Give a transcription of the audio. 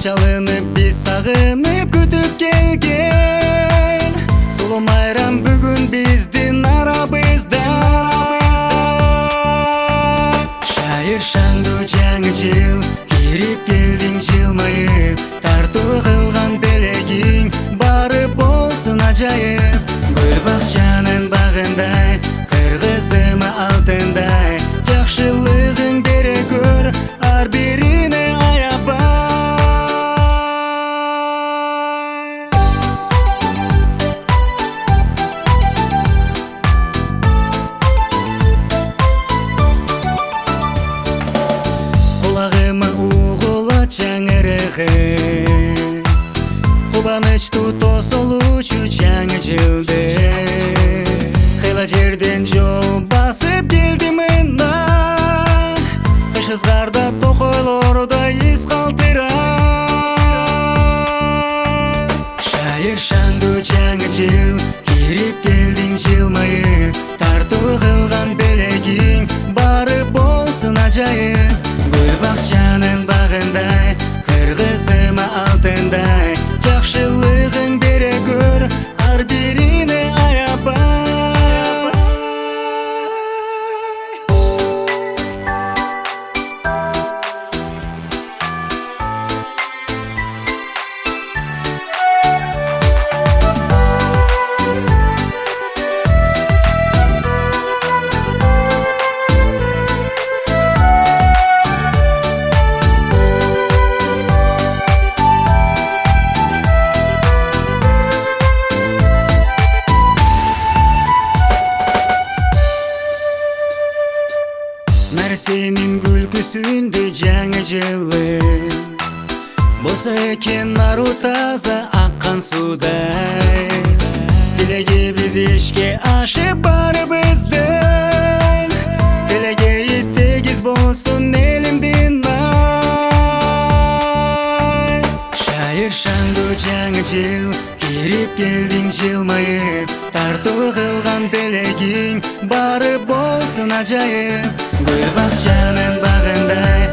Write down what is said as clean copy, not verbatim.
çalınıp biz sağınıp kütüp kelgen Sulu mayram bugün bizdin arabızda Şair şandu жаңы жыл Кирип келдиң жылмайып Тартуу кылган белегиң бары болсун ажайып Гүл бакчанын багындай кыргызыма алтындай Жакшылыгың бере көр ар бирине аябай Кулагыма угула жаңырыгы Кубанычтуу тосулуучу жаңы жылды Кыйла жерден жол басып келди мына Кыш ызгарда токойлордо из калтырат Шайыр шанду жаңы жыл Кирип келдиң жылмайып Тартуу кылган белегиң бары болсун ажайып Гүл бакчанын багындай кыргызыма алтындай Жакшылыгың бере көр ар бирине аябай Нәрестенин күлкүсүндө жаңы жылы Болсо экен ару таза аккан суудай Тилегибиз ишке ашып барыбыздын Тилегейи тегиз болсун элимдин ай Шайыр шанду жаңы жыл Кирип келдиң жылмайып Тартуу кылган белегиң бары болсун ажайып Гүл бакчанын багындай